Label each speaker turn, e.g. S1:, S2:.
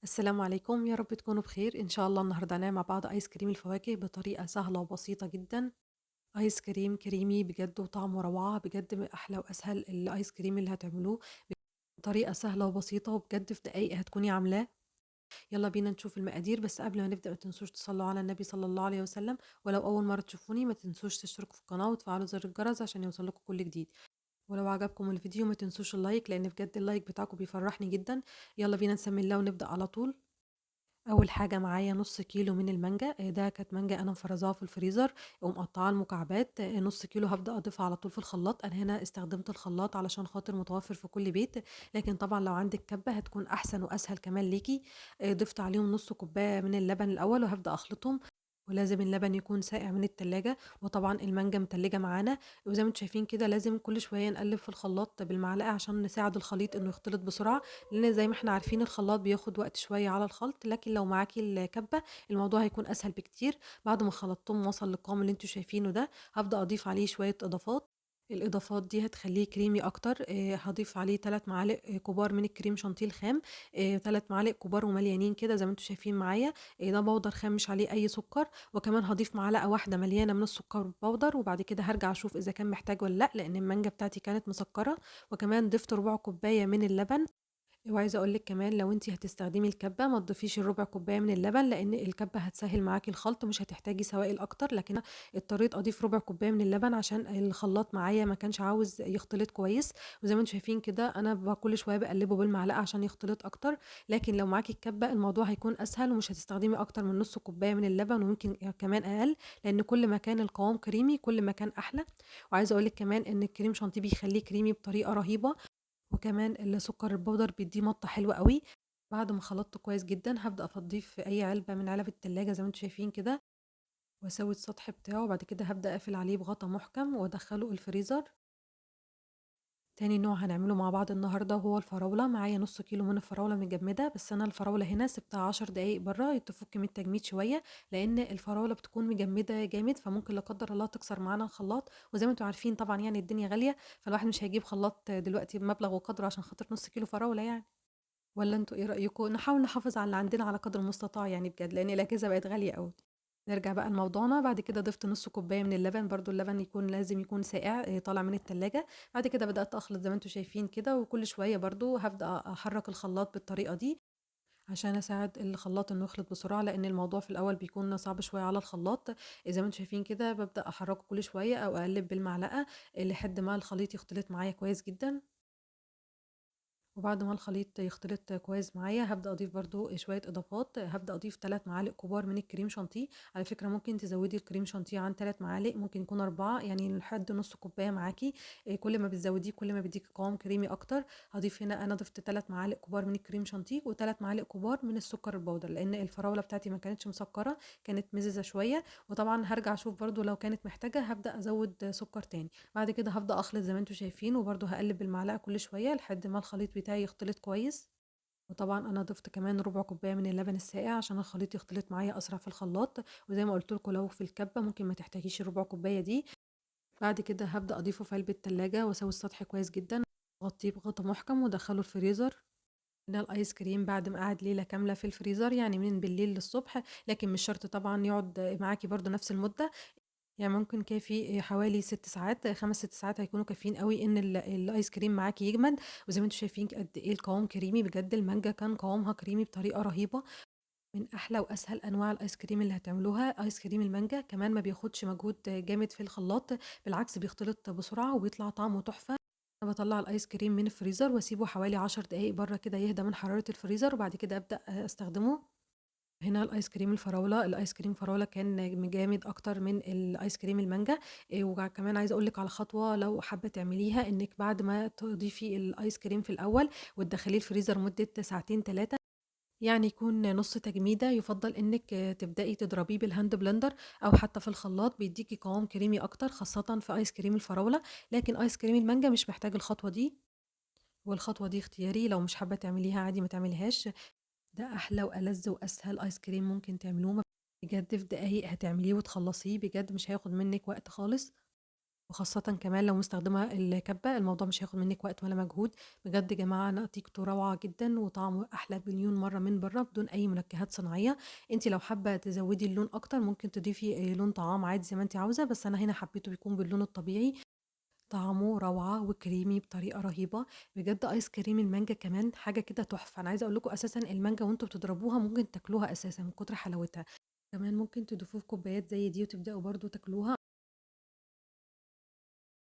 S1: السلام عليكم، يا رب تكونوا بخير. إن شاء الله النهارده هنعمل مع بعض آيس كريم الفواكه بطريقة سهلة وبسيطة جدًا. آيس كريم كريمي بجد وطعمه روعة، بجد من أحلى وأسهل الآيس كريم اللي هتعملوه بطريقة سهلة وبسيطة، وبجد في دقايق هتكوني عاملاه. يالّا بينا نشوف المقادير، بس قبل ما نبدأ ما تنسوش تصلّوا على النبي صلى الله عليه وسلم، ولو أول مرة تشوفوني ما تنسوش تشتركوا في القناة وتفعلوا زر الجرس عشان يوصل لكم كل جديد. ولو عجبكم الفيديو ما تنسوش اللايك، لإن بجد اللايك بتاعكم بيفرحني جدًا. يالّا بينا نسمي الله ونبدأ على طول. أول حاجة معايا نُص كيلو من المانجا، ده كانت مانجا أنا مفرّزاها في الفريزر ومقطّعاها لمكعبات، نُص كيلو هابدأ أضيفها على طول في الخلاط. أنا هنا استخدمت الخلاط علشان خاطر متوفر في كل بيت، لكن طبعًا لو عندِك كَبّة هتكون أحسن وأسهل كمان ليكِ. ضِفت عليهم نُص كوباية من اللبن الأول وهابدأ أخلطهم، ولازم اللبن يكون ساقع من التلاجة، وطبعًا المانجا متلجة معانا، وزي ما أنتم شايفين كده لازم كل شوية نقلّب في الخلاط بالمعلقة عشان نساعد الخليط إنه يختلط بسرعة. لأن زي ما إحنا عارفين الخلاط بياخد وقت شوية على الخلط، لكن لو معاكِ الكبة الموضوع هيكون أسهل بكتير. بعد ما خلطتهم وصل للقوام اللي أنتم شايفينه ده، هابدأ أضيف عليه شوية إضافات. الإضافات دي هتخلّيه كريمي أكتر. هاضيف عليه 3 معالق كبار من الكريم شانتيه الخام، 3 معالق كبار ومليانين كده زي ما أنتم شايفين معايا. ده بودر خام مش عليه أي سكر، وكمان هاضيف معلقة واحدة مليانة من السكر البودر، وبعد كده هارجع أشوف إذا كان محتاج والّا لأ، لأن المانجا بتاعتي كانت مسكرة. وكمان ضِفت ربع كوباية من اللبن. وعايزة أقول لِك كمان لو أنتِ هتستخدمي الكبة ما تضيفيش الربع كوباية من اللبن، لإن الكبة هتسهّل معاكِ الخلط ومش هتحتاجي سوائل أكتر، لكن أنا اضطريت أضيف ربع كوباية من اللبن عشان الخلاط معايا ما كانش عاوز يختلط كويس. وزي ما أنتم شايفين كده أنا كل شوية باقلّبه بالمعلقة عشان يختلط أكتر، لكن لو معاكِ الكبة الموضوع هيكون أسهل ومش هتستخدمي أكتر من نُص كوباية من اللبن ويمكن كمان أقل، لإن كل ما كان القوام كريمي كل ما كان أحلى. وعايزة أقول لِك كمان إن الكريم شانتيه بيخلّيه كريمي بطريقة رهيبة، وكمان السكر البودر بيدّيه مَطّة حلوة أوي. بعد ما خلطته كويس جدًا، هابدأ أفضّيه في أي علبة من علب التلاجة زي ما أنتم شايفين كده، وأسوي السطح بتاعه، وبعد كده هابدأ أقفل عليه بغطا محكم وأدخّله الفريزر. تاني نوع هنعمله مع بعض النهارده وهو الفراولة. معايا نُص كيلو من الفراولة مجمدة، بس أنا الفراولة هنا سِبتها 10 دقايق برّه تفُك من التجميد شوية، لإن الفراولة بتكون مجمدة جامد، فممكن لا قدّر الله تكسر معانا الخلاط. وزي ما أنتم عارفين طبعًا يعني الدنيا غالية، فالواحد مش هيجيب خلاط دلوقتي بمبلغ وقدره عشان خاطر نُص كيلو فراولة يعني. والّا أنتم إيه رأيكم؟ نحاول نحافظ على اللي عندنا على قدر المستطاع يعني بجد، لإن الأجهزة بقت غالية أوي. نرجع بقى لموضوعنا. بعد كده ضِفت نُص كوباية من اللبن، برضه اللبن لازم يكون ساقع طالع من التلاجة. بعد كده بدأت أخلط زي ما أنتم شايفين كده، وكل شوية برضه هابدأ أحرّك الخلاط بالطريقة دي، عشان أساعد الخلاط إنه يخلط بسرعة، لإن الموضوع في الأول بيكون صعب شوية على الخلاط. زي ما أنتم شايفين كده بابدأ أحرّكه كل شوية أو أقلِّب بالمعلقة لحد ما الخليط يختلط معايا كويس جدًا. وبعد ما الخليط يختلط كويس معايا هابدأ أضيف برضه شوية إضافات. هابدأ أضيف 3 معالق كبار من الكريم شانتيه. على فكرة ممكن تزوّدي الكريم شانتيه عن 3 معالق، ممكن يكون 4 يعني لحد نُص كوباية معاكِ. كل ما بتزوّديه كل ما بيدّيكِ قوام كريمي أكتر. هاضيف هنا أنا ضِفت 3 معالق كبار من الكريم شانتيه و3 معالق كبار من السكر البودر، لإن الفراولة بتاعتي ما كانتش مسكّرة، كانت مززة شوية. وطبعًا هارجع أشوف برضه لو كانت محتاجة هابدأ أزوّد سكر تاني. بعد كده هابدأ أخلط زي ما أنتم شايفين، وبرضه هاقلِّب بالمعلقة كل شوية لحد ما الخليط بتاعي يختلط كويس. وطبعًا أنا ضِفت كمان ربع كوباية من اللبن الساقع عشان الخليط يختلط معايا أسرع في الخلاط. وزي ما قُلت لكم لو في الكبة ممكن ما تحتاجيش الربع كوباية دي. بعد كده هابدأ أضيفه في علبة تلاجة وأسوي السطح كويس جدًا، أغطيه بغطا محكم وأدخّله الفريزر. هنا الآيس كريم بعد ما قعد ليلة كاملة في الفريزر، يعني من بالليل للصبح، لكن مش شرط طبعًا يقعد معاكِ برضه نفس المدة. يعني ممكن كافي حوالي 6 ساعات، 5، 6 ساعات هيكونوا كافيين أوي إن الآيس كريم معاكِ يجمد. وزي ما أنتم شايفين قد إيه القوام كريمي، بجد المانجا كان قوامها كريمي بطريقة رهيبة. من أحلى وأسهل أنواع الآيس كريم اللي هتعملوها، آيس كريم المانجا، كمان ما بياخدش مجهود جامد في الخلاط، بالعكس بيختلط بسرعة وبيطلع طعمه تحفة. أنا باطلّع الآيس كريم من الفريزر واسيبه حوالي 10 دقايق برّه كده يهدى من حرارة الفريزر، وبعد كده أبدأ أستخدمه. هنا الآيس كريم الفراولة، الآيس كريم فراولة كان جامد أكتر من الآيس كريم المانجا. وكمان عايزة أقول لِك على خطوة لو حابة تعمليها، إنِّك بعد ما تضيفي الآيس كريم في الأول وتدخّليه الفريزر مدة ساعتين 3، يعني يكون نُص تجميدة، يُفضّل إنِّك تبدئي تضربيه بالهاند بلندر أو حتى في الخلاط، بيدّيكِ قوام كريمي أكتر خاصةً في آيس كريم الفراولة. لكن آيس كريم المانجا مش محتاج الخطوة دي، والخطوة دي اختياري، لو مش حابة تعمليها عادي ما تعمليهاش. ده أحلى وألذ وأسهل آيس كريم ممكن تعملوه، بجد في دقايق هتعمليه وتخلّصيه، بجد مش هياخد منِّك وقت خالص. وخاصةً كمان لو مستخدمة الكبة، الموضوع مش هياخد منِّك وقت ولا مجهود، بجد يا جماعة نتيجته روعة جدًا وطعمه أحلى بمليون مرّة من برّه بدون أي منكهات صناعية، أنتِ لو حابة تزوّدي اللون أكتر ممكن تضيفي لون طعام عادي زي ما أنتِ عاوزة، بس أنا هنا حبيته يكون باللون الطبيعي، طعمه روعة وكريمي بطريقة رهيبة، بجد آيس كريم المانجا كمان حاجة كده تحفة، أنا عايزة أقول لكم أساسًا المانجا وأنتم بتضربوها ممكن تاكلوها أساسًا من كتر حلاوتها، كمان ممكن تضيفوه في كوبايات زي دي وتبدأوا برضه تاكلوها.